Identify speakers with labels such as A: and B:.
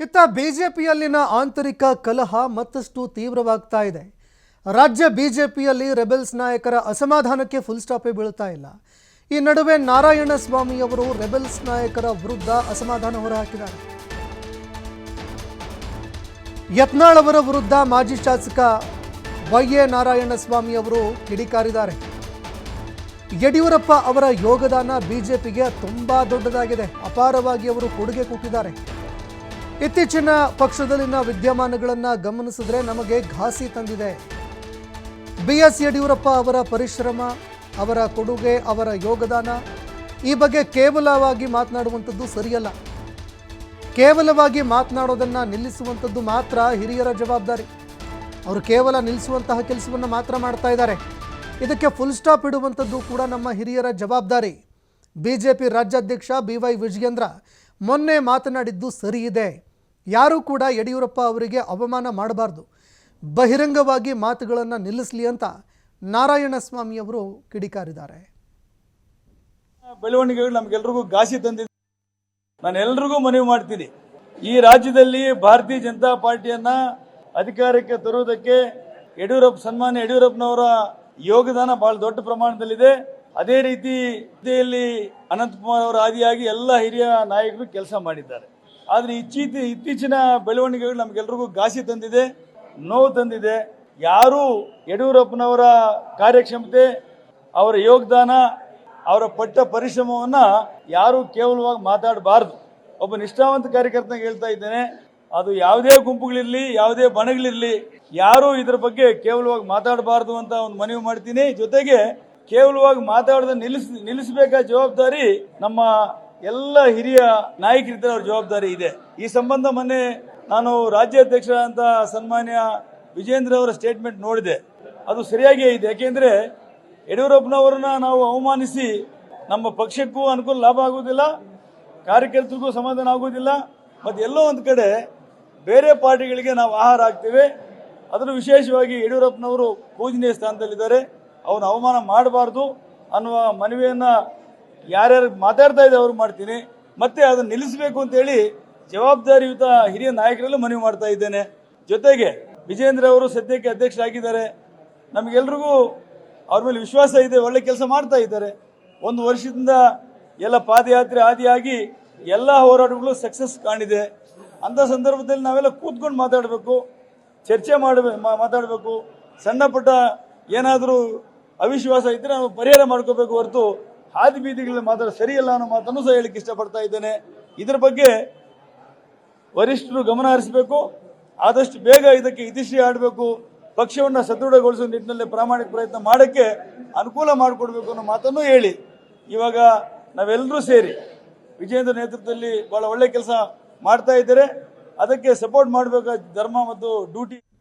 A: ಇತ್ತ ಬಿಜೆಪಿಯಲ್ಲಿನ ಆಂತರಿಕ ಕಲಹ ಮತ್ತಷ್ಟು ತೀವ್ರವಾಗ್ತಾ ಇದೆ. ರಾಜ್ಯ ಬಿಜೆಪಿಯಲ್ಲಿ ರೆಬೆಲ್ಸ್ ನಾಯಕರ ಅಸಮಾಧಾನಕ್ಕೆ ಫುಲ್ ಸ್ಟಾಪೇ ಬೀಳ್ತಾ ಇಲ್ಲ. ಈ ನಡುವೆ ನಾರಾಯಣಸ್ವಾಮಿ ಅವರು ರೆಬೆಲ್ಸ್ ನಾಯಕರ ವಿರುದ್ಧ ಅಸಮಾಧಾನ ಹೊರಹಾಕಿದ್ದಾರೆ. ಯತ್ನಾಳ್ ಅವರ ವಿರುದ್ಧ ಮಾಜಿ ಶಾಸಕ ವೈ.ಎ. ನಾರಾಯಣಸ್ವಾಮಿ ಅವರು ಕಿಡಿಕಾರಿದ್ದಾರೆ. ಯಡಿಯೂರಪ್ಪ ಅವರ ಯೋಗದಾನ ಬಿಜೆಪಿಗೆ ತುಂಬಾ ದೊಡ್ಡದಾಗಿದೆ, ಅಪಾರವಾಗಿ ಅವರು ಕೊಡುಗೆ ಕೊಟ್ಟಿದ್ದಾರೆ. ಇತ್ತೀಚಿನ ಪಕ್ಷದಲ್ಲಿನ ವಿದ್ಯಮಾನಗಳನ್ನು ಗಮನಿಸಿದ್ರೆ ನಮಗೆ ಘಾಸಿ ತಂದಿದೆ. ಬಿ.ಎಸ್. ಯಡಿಯೂರಪ್ಪ ಅವರ ಪರಿಶ್ರಮ, ಅವರ ಕೊಡುಗೆ, ಅವರ ಯೋಗದಾನ ಈ ಬಗ್ಗೆ ಕೇವಲವಾಗಿ ಮಾತನಾಡುವಂಥದ್ದು ಸರಿಯಲ್ಲ. ಕೇವಲವಾಗಿ ಮಾತನಾಡೋದನ್ನು ನಿಲ್ಲಿಸುವಂಥದ್ದು ಮಾತ್ರ ಹಿರಿಯರ ಜವಾಬ್ದಾರಿ. ಅವರು ಕೇವಲ ನಿಲ್ಲಿಸುವಂತಹ ಕೆಲಸವನ್ನು ಮಾತ್ರ ಮಾಡ್ತಾ ಇದ್ದಾರೆ. ಇದಕ್ಕೆ ಫುಲ್ ಸ್ಟಾಪ್ ಇಡುವಂಥದ್ದು ಕೂಡ ನಮ್ಮ ಹಿರಿಯರ ಜವಾಬ್ದಾರಿ. ಬಿಜೆಪಿ ರಾಜ್ಯಾಧ್ಯಕ್ಷ ಬಿ.ವೈ. ವಿಜಯೇಂದ್ರ ಮೊನ್ನೆ ಮಾತನಾಡಿದ್ದು ಸರಿ ಇದೆ. ಯಾರೂ ಕೂಡ ಯಡಿಯೂರಪ್ಪ ಅವರಿಗೆ ಅವಮಾನ ಮಾಡಬಾರ್ದು, ಬಹಿರಂಗವಾಗಿ ಮಾತುಗಳನ್ನು ನಿಲ್ಲಿಸಲಿ ಅಂತ ನಾರಾಯಣಸ್ವಾಮಿ ಅವರು ಕಿಡಿಕಾರಿದ್ದಾರೆ.
B: ಬೆಳವಣಿಗೆಗಳು ನಮಗೆಲ್ಲರಿಗೂ ಘಾಸಿ ತಂದಿದೆ. ನಾನು ಎಲ್ರಿಗೂ ಮನವಿ ಮಾಡ್ತೀನಿ, ಈ ರಾಜ್ಯದಲ್ಲಿ ಭಾರತೀಯ ಜನತಾ ಪಾರ್ಟಿಯನ್ನ ಅಧಿಕಾರಕ್ಕೆ ತರುವುದಕ್ಕೆ ಸನ್ಮಾನ್ಯ ಯಡಿಯೂರಪ್ಪನವರ ಯೋಗದಾನ ಬಹಳ ದೊಡ್ಡ ಪ್ರಮಾಣದಲ್ಲಿದೆ. ಅದೇ ರೀತಿ ಅನಂತಕುಮಾರ್ ಅವರ ಆದಿಯಾಗಿ ಎಲ್ಲ ಹಿರಿಯ ನಾಯಕರು ಕೆಲಸ ಮಾಡಿದ್ದಾರೆ. ಆದರೆ ಇತ್ತೀಚಿನ ಬೆಳವಣಿಗೆಗಳು ನಮಗೆಲ್ಲರಿಗೂ ಘಾಸಿ ತಂದಿದೆ, ನೋವು ತಂದಿದೆ. ಯಾರು ಯಡಿಯೂರಪ್ಪನವರ ಕಾರ್ಯಕ್ಷಮತೆ, ಅವರ ಯೋಗದಾನ, ಅವರ ಪಟ್ಟ ಪರಿಶ್ರಮವನ್ನ ಯಾರು ಕೇವಲವಾಗಿ ಮಾತಾಡಬಾರದು. ಒಬ್ಬ ನಿಷ್ಠಾವಂತ ಕಾರ್ಯಕರ್ತನಾಗಿ ಹೇಳ್ತಾ ಇದ್ದೇನೆ, ಅದು ಯಾವುದೇ ಗುಂಪುಗಳಿರಲಿ, ಯಾವುದೇ ಬಣಗಳಿರಲಿ, ಯಾರು ಇದರ ಬಗ್ಗೆ ಕೇವಲವಾಗಿ ಮಾತಾಡಬಾರದು ಅಂತ ಒಂದು ಮನವಿ ಮಾಡ್ತೀನಿ. ಜೊತೆಗೆ ಕೇವಲವಾಗಿ ಮಾತಾಡೋದ ನಿಲ್ಲಿಸಬೇಕಾದ ಜವಾಬ್ದಾರಿ ನಮ್ಮ ಎಲ್ಲ ಹಿರಿಯ ನಾಯಕರಿದ್ದರೆ ಅವ್ರ ಜವಾಬ್ದಾರಿ ಇದೆ. ಈ ಸಂಬಂಧ ಮೊನ್ನೆ ನಾನು ರಾಜ್ಯಾಧ್ಯಕ್ಷರಾದಂಥ ಸನ್ಮಾನ್ಯ ವಿಜೇಂದ್ರ ಅವರ ಸ್ಟೇಟ್ಮೆಂಟ್ ನೋಡಿದೆ, ಅದು ಸರಿಯಾಗಿಯೇ ಇದೆ. ಯಾಕೆಂದ್ರೆ ಯಡಿಯೂರಪ್ಪನವರನ್ನ ನಾವು ಅವಮಾನಿಸಿ ನಮ್ಮ ಪಕ್ಷಕ್ಕೂ ಅನುಕೂಲ ಲಾಭ ಆಗುವುದಿಲ್ಲ, ಕಾರ್ಯಕರ್ತರಿಗೂ ಸಮಾಧಾನ ಆಗುವುದಿಲ್ಲ, ಮತ್ತು ಎಲ್ಲೋ ಒಂದು ಕಡೆ ಬೇರೆ ಪಾರ್ಟಿಗಳಿಗೆ ನಾವು ಆಹಾರ ಆಗ್ತೇವೆ. ಅದನ್ನು ವಿಶೇಷವಾಗಿ ಯಡಿಯೂರಪ್ಪನವರು ಪೂಜನೀಯ ಸ್ಥಾನದಲ್ಲಿದ್ದಾರೆ, ಅವನು ಅವಮಾನ ಮಾಡಬಾರ್ದು ಅನ್ನುವ ಮನವಿಯನ್ನ ಯಾರ್ಯಾರು ಮಾತಾಡ್ತಾ ಇದ್ದಾರೆ ಅವ್ರು ಮಾಡ್ತೀನಿ. ಮತ್ತೆ ಅದನ್ನು ನಿಲ್ಲಿಸಬೇಕು ಅಂತೇಳಿ ಜವಾಬ್ದಾರಿಯುತ ಹಿರಿಯ ನಾಯಕರಲ್ಲೂ ಮನವಿ ಮಾಡ್ತಾ ಇದ್ದೇನೆ. ಜೊತೆಗೆ ವಿಜೇಂದ್ರ ಅವರು ಸದ್ಯಕ್ಕೆ ಅಧ್ಯಕ್ಷರಾಗಿದ್ದಾರೆ, ನಮಗೆಲ್ರಿಗೂ ಅವ್ರ ಮೇಲೆ ವಿಶ್ವಾಸ ಇದೆ, ಒಳ್ಳೆ ಕೆಲಸ ಮಾಡ್ತಾ ಇದ್ದಾರೆ. ಒಂದು ವರ್ಷದಿಂದ ಎಲ್ಲ ಪಾದಯಾತ್ರೆ ಆದಿಯಾಗಿ ಎಲ್ಲ ಹೋರಾಟಗಳು ಸಕ್ಸಸ್ ಕಾಣಿದೆ. ಅಂತ ಸಂದರ್ಭದಲ್ಲಿ ನಾವೆಲ್ಲ ಕೂತ್ಕೊಂಡು ಮಾತಾಡಬೇಕು, ಚರ್ಚೆ ಮಾತಾಡಬೇಕು. ಸಣ್ಣ ಪುಟ್ಟ ಏನಾದರೂ ಅವಿಶ್ವಾಸ ಇದ್ರೆ ನಾವು ಪರಿಹಾರ ಮಾಡ್ಕೋಬೇಕು ಹೊರತು ಹಾದಿ ಬೀದಿಗಳಲ್ಲಿ ಮಾತಾಡೋದು ಸರಿಯಲ್ಲ ಅನ್ನೋ ಮಾತನ್ನು ಸಹ ಹೇಳಿಕ್ಕೆ ಇಷ್ಟಪಡ್ತಾ ಇದ್ದೇನೆ. ಇದರ ಬಗ್ಗೆ ವರಿಷ್ಠರು ಗಮನ ಹರಿಸಬೇಕು, ಆದಷ್ಟು ಬೇಗ ಇದಕ್ಕೆ ಇತಿಶ್ರೀ ಆಡಬೇಕು, ಪಕ್ಷವನ್ನು ಸದೃಢಗೊಳಿಸುವ ನಿಟ್ಟಿನಲ್ಲಿ ಪ್ರಾಮಾಣಿಕ ಪ್ರಯತ್ನ ಮಾಡೋಕ್ಕೆ ಅನುಕೂಲ ಮಾಡಿಕೊಡ್ಬೇಕು ಅನ್ನೋ ಮಾತನ್ನು ಹೇಳಿ, ಇವಾಗ ನಾವೆಲ್ಲರೂ ಸೇರಿ ವಿಜೇಂದ್ರ ನೇತೃತ್ವದಲ್ಲಿ ಬಹಳ ಒಳ್ಳೆ ಕೆಲಸ ಮಾಡ್ತಾ ಇದ್ದಾರೆ. ಅದಕ್ಕೆ ಸಪೋರ್ಟ್ ಮಾಡಬೇಕಾದ ಧರ್ಮ ಮತ್ತು ಡ್ಯೂಟಿ